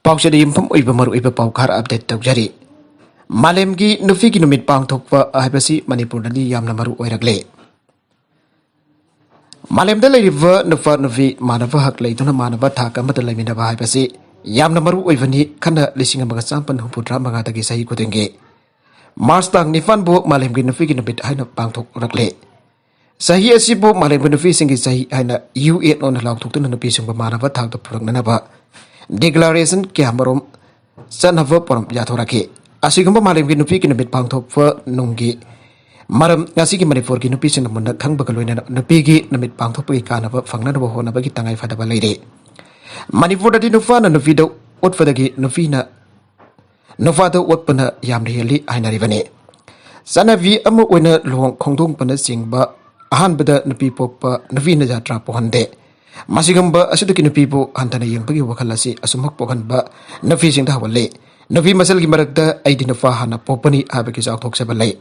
पाउचद युमफम ओइबा मरुइबा पाउखार update तौजरी मालेमगी नुफीगी नुमित पांगथोकपा हाइबसी मणिपुरदि यामना मरु ओइरगले मालेमदा लैरिबा नुफा नुफी मानव हक लैदुना मानव थाक अमदा लैमिनबा हाइबसी यामना मरु ओइबनी खन्ना लिसिंग अमगा चांपन हुपुद्रा मंगादगी सही कुदेंगे मार्च तांग निफान बो मालेमगी नुफीगी नुमित हाइना पांगथोकरगले सही असिबो मालेमगी नुफी सिंगी सही हाइना UN ओन लाउथोकतुना नुपी सिंगबा मानव थाक पुरगननबा डिक्लेरेशन क्यामरोम चनव परम याथोराके असिगुम्बा मालेमगी नुपीगी नुमित पांगथोकपा नुंगी मरम ngasi मणिपुर की नुपी सिंग मुंदा खंगबगा लोइना नुपीगी नुमित पांगथोकपगी कानबा फंगनबा होनबगी तंगाई फदबा लैरे मणिपुर दि नुफाना नुफीदो ओटफदगी नुफीना नुफादो ओटपना यामना हेली हाइनारिबने सनावी अमु ओइना लोंग खोंदोंपना सिंगबा अहानबदा नुपी पोकपा नुफीना जात्रा पोहनदे मासिगंबा असुदकी नुपीबो हंतना यंगबगी वखल असि असुमक पोहनबा नुफी सिंगदा हवले नुफी मसलगी मरकदा आइदि नुफा हाना पोपनी हाबगी जावथोकसबा लै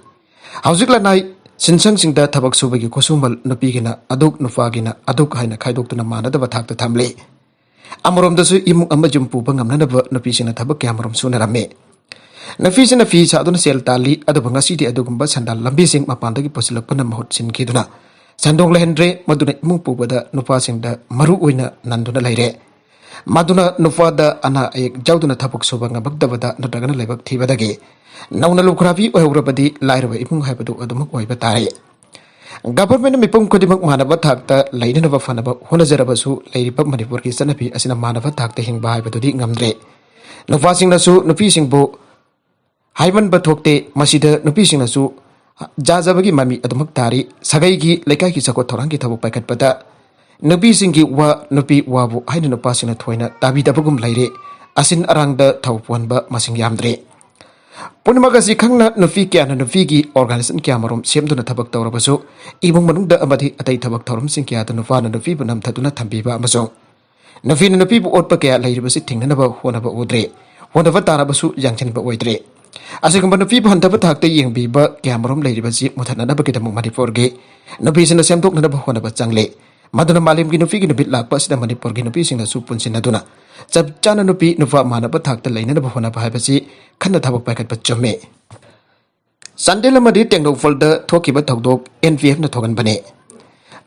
हौजिक लानाय सिनसंग सिंगदा थबक सुबगी कोसुमल नुपीगिना अदुक नुफागिना अदुक हाइना खाइदोक्तुना मानदबा थाकता थामले अमरोमदसु इमुंग अमा जुम पुबा ngamnanaba नुपीसिना थबक क्यामरोम सुनरमे नुपीसिना फी सादुना सेल ताली अदुबा ngasidi अदुगुम्बा सन्दाल लंबी सिंग मपानदगी पसिलकपना महुत सिनखिदुना संदोंग लहेंद्रे मदुना इमुंग पुबदा नुपासिंगदा मरु ओइना नंदुना लैरे मदुना नुफादा अना एक जाउदुना थबक सुबा ngabagdabada नत्रगना लाइबक थीबदगे नौना लुखराबी ओहरबदी लाइरबा इमुंग हाइबदु अदुमक ओइबा तारे गवर्नमेंट मिपुम खुदिमक मानव थाकता लैननबा फनबा होनजरबसु लैरिबा मणिपुर की सनफी असिना मानव थाकता हिंगबा हाइबदुदि ngamdre नुफासिंगनासु नुपीसिंगबु हाइमनबा थोकते मसिदा नुपीसिंगनासु जाजबगी ममी अदुमक तारी सगैगी लेकाइकी चको थोरांगी थबु पाइकटपदा नुपीसिंगी वा नुपी वाबु हाइना नुपासिंगना थोइना ताबिदबगुम लैरे असिन अरांगदा थौपवनबा मसिंग यामद्रे पुनमगसी खंगना नुफी क्याना नुफीगी ऑर्गेनाइजेशन क्यामरोम सेमदुना थबक तौरबसु इबुंग मनुंगदा अमदि अतै थबक थौरम सिंग क्यादा नुफाना नुफीबु नमथदुना थंबीबा अमसो नुफीना नुफीबु ओटपा क्या लैरिबसि थिंगनबा होनबा उद्रे होनबा ताराबसु यांचनबा ओइद्रे असिगुम्बा नुफीबु हंतबा थाकता येंगबीबा क्यामरोम लैरिबसि मुथननबगिदमु मणिपुरगे नुफीसिना सेमदोकनबा होनबा चंगले मदुना मालेमगी नुफीगी नुबित लाकपा सिदा मणिपुरगी नुपीसिंगनासु पुनसिनदुना चप चाना नुपी नुफा मानब थाकता लैननबा होनबा हाइबसि खन्ना थबक पाइकटपा चुम्मे संडेल अमदि टेंगनौफलदा थोकिबा थौदोक NVF ना थोगनबने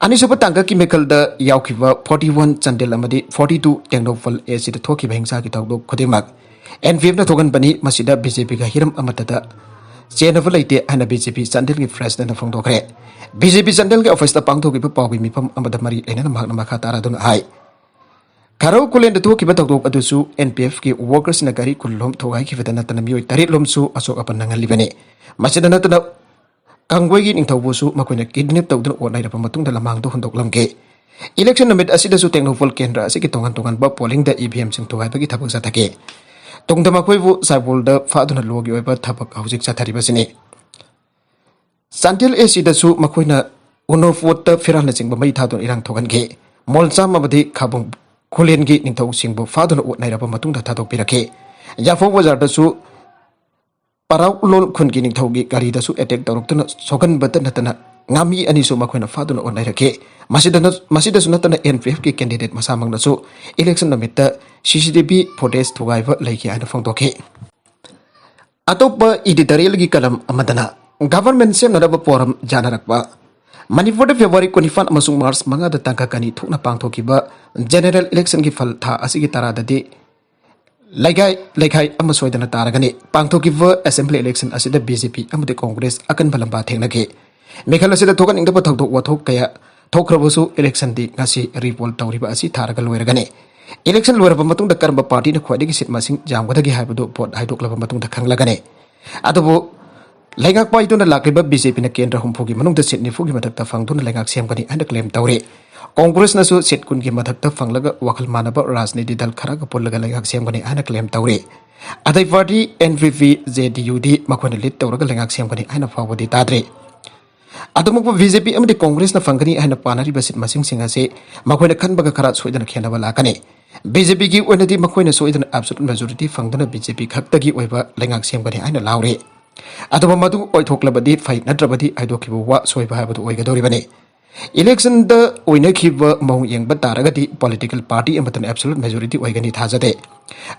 अनिसुबा तांगा की मेखलदा यावखिबा 41 संडेल अमदि 42 टेंगनौफल एसिदा थोकिबा हिंसा की थौदोक खुदिमक NVF ना थोगनबनी मसिदा BJP का हिरम अमतदा चेनब लैते हना BJP संडेल की प्रेसिडेंट ना फोंदोखरे BJP संडेल के ऑफिस दा पांगथोकिबा पाउगी मिफम अमदा मरी लैनना मागना मखा तारादुन हाय खरो कुलेंद थोकिबा थौदोक अदुसु NPF की वर्कर्स ना गरी कुल्लोम थोगाई खिबदा नतना मियोय तरेट लोमसु अशोक अपन नंगलिबने मसिदा नतना कांगोयगी निंथौबुसु मखोइना किडनैप तौदुन ओनाइरबा मतुंगदा लमांगदो हुंदोकलमगे इलेक्शन नमित असिदसु टेंगनौफल केंद्र असिगी तोंगन तोंगन बा पोलिंग दा EVM सिंग थोगाइबगी थबक जाथके तोंगदा मखोइबु साइबोलदा फादुना लोगी ओइबा थबक हौजिक जाथारिबसिने संटेल एसिदसु मखोइना उनोफोट फिरान चिंगबा मई थादुन इरांग थोगनगे मोलचाम अबदि खाबुंग खुलेनगी निंथौ सिंगबु फादुना ओनाइरबा मतुंगदा थादोकपिरखे याफो बाजारदसु पराउ लोल खुनगी निंथौगी गारीदसु अटैक तौरक्तुना सोगनबत नतना ngami anisu makhona faduna onairake masidasु नतना NPF की कैंडिडेट मसामंगनसु इलेक्शन नमित्ता CCTV फुटेज थुगाइबा लैखि हाइना फोंदोखे अतोप एडिटोरियल की कलम अमदना गवर्नमेंट सेमनरबा पोरम जानरकबा मणिपुर फेब्रुवारी 25 अमसुंग मार्च 5 दा तंकाकनी थुकना पांगथोकिबा जनरल इलेक्शन की फल था असिगी ताराददि लैखाई अमा सोइदना तारगने पांगथोकिबा असेंबली इलेक्शन असिदा BJP अमदि कांग्रेस अकन बलंबा थेंगनगे मेखल असिदा थोकन इंगबा थौदोक वाथोक कया थोखरबसु इलेक्शन दि ngasi रिपोल तौरिबा असि थारगा लोइरगने इलेक्शन लोइरबा मतुंगदा करबा पार्टी न ख्वाइदगी सीट मासिंग जामगदगी हाइबदो भोट हाइदोकलबा मतुंगदा खंगलगने अदबो लैंगाक पाइदुना लाक्लिबा BJP न केंद्र हुंफुगी मनुंगदा सीट निफुगी मथक्ता फंगदुना लैंगाक सेमगनी हाइना क्लेम तौरे कांग्रेस नसु सीट कुनगी मथक्ता फंगलगा वखल मानबा राजनीति दल खरागा पुल्लगा लैंगाक सेमगनी हाइना क्लेम तौरे अदै पार्टी NPP JDU दि मखोना लीड तौरगा लैंगाक सेमगनी हाइना फावबदी ताद्रे अदुमक BJP अमदि कांग्रेस न फंगनी हाइना पानारिबा सीट मासिंग सिंग असे मखोना खनबगा खरा सोइदना खेनबा लाकने BJP की ओइनदि मखोइना सोइदना एब्सोल्यूट मेजॉरिटी फंगदना BJP खक्तगी ओइबा लैंगाक सेमगनी हाइना लाउरे अदुबा मदु ओइथोकलबदी फै नत्रबदी आइदोकिबो वा सोइबा हाबदु ओइगदोरिबने Election the Winnekiva Mong Yang Bataragati political party and an absolute majority Wagani Tazade.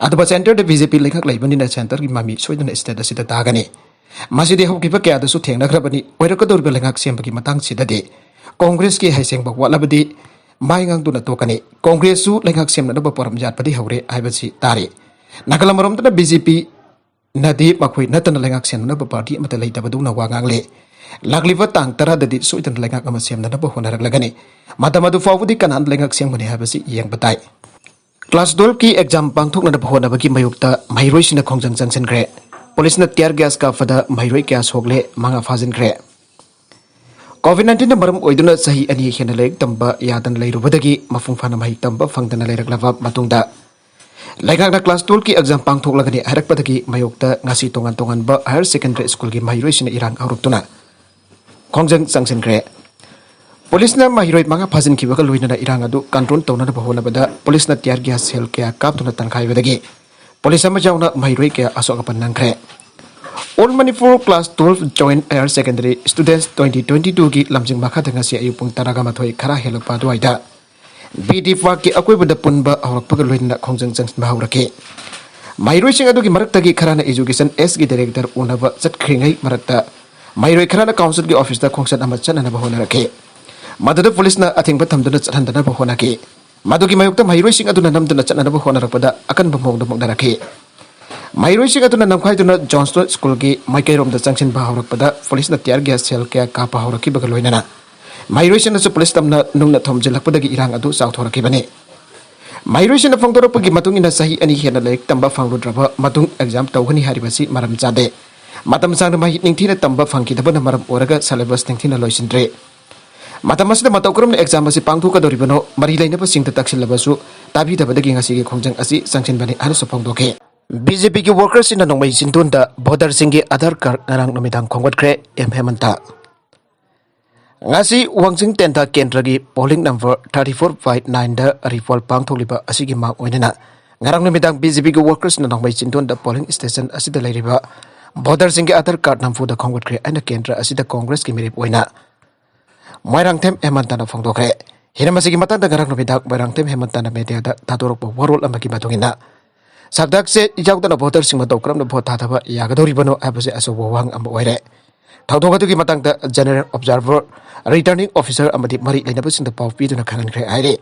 At the center, the BJP like Laban in the center, Mami, Sweden instead of Sita Tagani. Masidi Hokipa Kia the Suting Nagrabani, where Kodur Belangak Siambaki Matang Sidade. Congress ki Haising Bakwalabadi, Mayang Dunatokani, Congress su Langak Sim Nabaporam Japadi Hore, Ibasi Tari. Nakalamaram to the BJP Nadi Makui Natan Langak Sim Naba party, Matalita Baduna Wangangle. Lagliva tang tara dadi suitan lengak amasem na nabo honarak lagani. Matamadu fawudi kanan lengak siang mani habasi yang batai. Class 12 ki exam pangthok na nabo honabagi mayukta mahiroi sina khongjang jangsen kre. Police na tear gas ka fada mahiroi gas hogle manga fazin kre. COVID-19 na maram oiduna sahi ani hena lek tamba yadan leirubadagi mafung fana mahi tamba fangdana leiraklava matungda. Lengak na class 12 ki exam pangthok lagani harak padagi mayukta ngasi tongan-tongan ba higher secondary school ki mahiroi sina irang auruptuna. Kongjang sangsen kre. Polis na mahiroi mga fazin ki bakal luina na irang adu control tawna na bahona bada polis na tiar gas hel kaya kap tuna tangkai badagi. Polis sama jaw na mahiroi kaya asok apan nang kre. All Manipur class 12 joint higher secondary students 2022 ki lamjing makha tanga si ayupung taraga mathoi khara helok pa duaida. BD fa ki akoi bada punba awrak pagal luina na kongjang sangsen bahawrake. Mahiroi sing adu ki marak tagi khara na education S ki director unaba zat kringai marakta Mayroi khana council ki office da khongsan ama chana na bahona rakhe madada police na athing ba thamdana chana na bahona ke madu ki mayukta mayroi sing aduna namdana chana na bahona rakpada akan bamong da mongda rakhe mayroi sing aduna namkhai duna johnston school ki maikai rom da changsin ba hawrakpada police na tiar gas sel ka ka pa hawraki bagaloina na mayroi sing na police tamna nungna thomjel lakpada gi irang adu saw thoraki bane mayroi sing na phangtora pagi matung ina sahi ani hena lek tamba phangrudraba matung exam tawgani haribasi maram chade Matam sang mahi ningthina tamba fangki dabana maram oraga syllabus ningthina loisindre. Matam masida matokram na exam asi pangthu ka doribano mari laina pa singta taksil labasu tabi dabadagi ngasi ge khongjang asi sangchen bani anu sopong doke. BJP ki workers in nongmai sintun da voter singi Aadhaar card narang nomidang khongwat kre hemanta. Ngasi wangsing tenta kendra gi polling number 3459 da rifol pangthu liba asi gi mak oinena. Ngarang nomidang BJP ki workers na nongmai sintun da polling station asi da lairiba Voter singi Aadhaar card namfu da khongwat kre ana kendra asida Congress ki mirip oina. Moirang them hemantana phongdokre. Hiramasi ki matanda garang no bidak moirang them hemantana media da tatorok bo warol amaki batungina. Sabdak se ijawda no voter sing matokram no vota thaba yagadori bano abase aso wang am oire. Thawdogatu ki matangda general observer returning officer amadi mari lainaba sing da pawpi duna khanan kre aire.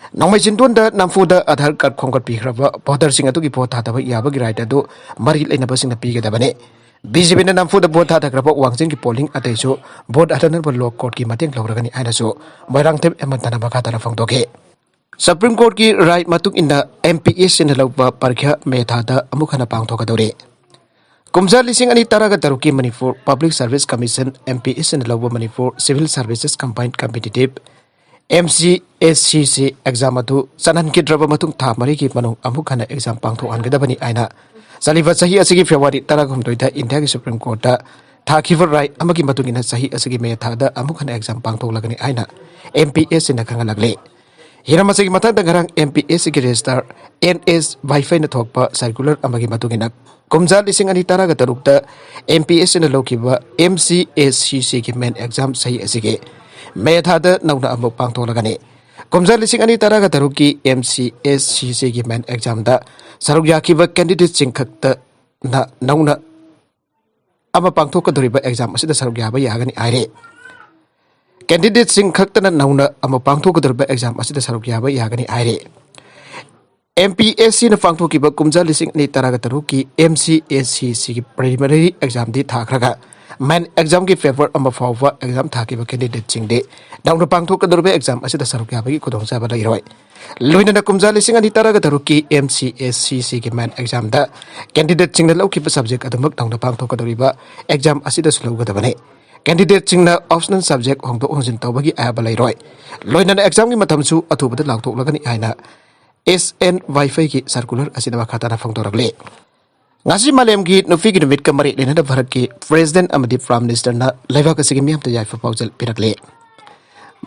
Nongmai sintun da namfu da Aadhaar card khongkat pi khraba voter sing atu ki vota thaba yabagi right adu mari lainaba sing da pi ga dabane. BJP na namfu da vota thakraba wangsing ki polling ataiso vote atanan ba law court ki mateng logragani ainaso moirang them emantana bakha tara phangdoke. Supreme Court ki right matuk inda MPS na lawba parkha metha da amukhana pangthoka dore. Kumza lising ani taraga taruki Manipur Public Service Commission MPS na lawba Manipur Civil Services Combined Competitive MCSCC exam atu sanan ki draba matung tha mari ki manung amukhana exam pangtho angedabani aina saliva sahi asigi February taragum doida India ki Supreme Court da thakiva right amagi matung ina sahi asigi me tha da amukhana exam pangtho lagani aina MPS na khangalagle Hiramasigi matang da garang MPS ki register NS Wi-Fi na thokpa circular amagi matung ina kumza lising ani taraga tarukta MPS na lokiba MCSCC ki main exam sahi asigi Methada nauna amuk pangtho lagani. Kumza lising ani taraga taruki MCSCC ki main exam da saruk yakiba candidate singkhakta na nauna ama pangtho ka doriba exam asida saruk yaba yagani aire. Candidate singkhakta na nauna ama pangtho ka doriba exam asida saruk yaba yagani aire. MPSC na pangtho ki ba kumza lising ani taraga taruki MCSCC ki preliminary exam di thakraga main exam ki favor ama fawa exam thaki ba candidate chingde daung pangtho ka dorbe exam asida saruk ya bagi kodong sa ba lairoi loina na kumza lising ani taraga taruki MCSCC ki main exam da candidate chingna lauki ba subject adamak daung pangtho ka doriba exam asida slow ga dabane candidate chingna optional subject hongdo hongjin tawbagi aba lairoi loina na exam ki mathamsu athubada lakthok lagani aina SN Wi-Fi ki circular asida ba khata na phangdoragle Ngasi malem ki nufi ki numit kamari lena da Bharat ki President amadi Prime Minister na leva ka sige miyam ta yaifa paujal pirakle.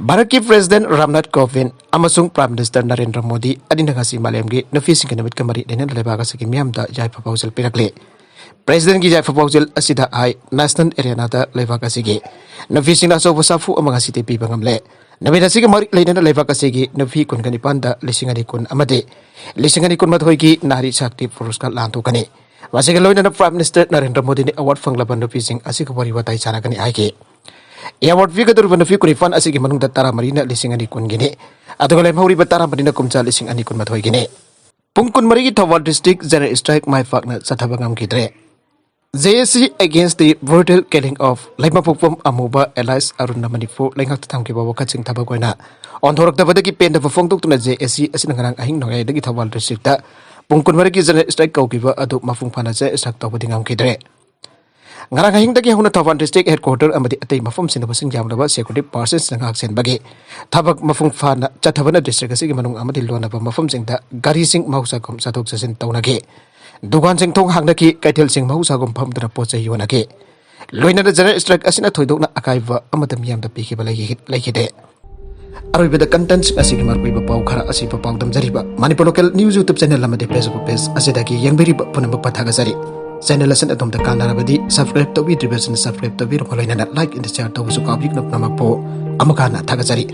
Bharat ki President Ramnath Kovind amasung Prime Minister Narendra Modi adina ngasi malem ki nufi sing numit kamari lena leva ka sige miyam ta yaifa paujal pirakle. President ki jai fapawjel asida ai national arena da leibak asigi nafi singna so safu amanga site pi bangamle nabi nasigi mari leina leibak asigi nafi kun gani panda lisingani kun amade lisingani kun mathoi ki nari shakti puruskar lantu kani wasige loina Prime Minister Narendra Modi ni award fanglaban nafi sing asig wari watai chana kani aike award fi gadur nafi kun fan asigi manung da tara marina lisingani kun gini aduga lem hori batara marina kumcha lisingani kun mathoi gini pungkun mari ki Thawal district general strike mai fakna sathabangam kidre JSC against the brutal killing of Laimapukpum Amuba Elias Aruna Manipur Langak Tamkiba Wakaching Tabagoina. On Torok Tabaki pen of a phone to JSC Asinang Ahing Noy, the Gitawal district. Punkun Mariki strike Kaukiva Adu Mafung Panaze Saktabudingam Kidre. Narangahing the Huna Tavan district headquarters and the Mafum Sinabasing Yamava security persons and Haxen Bagi. Tabak Mafung Fana Chatavana district Sigamanung Amadilona Mafum Sing the Garising Mausakum Satok in Taunagi. Dugan sing thong hang naki kaitel sing mahusa gom pham dana po chai yonake loina da general strike asina thoidok na akaiwa amada miyam da piki ba lai de aroi beda contents asigi mar ba pau khara asi pa pau dam jariba Manipur local news YouTube channel amade Facebook page asida ki yangbiri ba punam pathaga jari channel asan atom da kanara badi subscribe to be division subscribe to be loina na like in the share to su ka big na po amakana thaga jari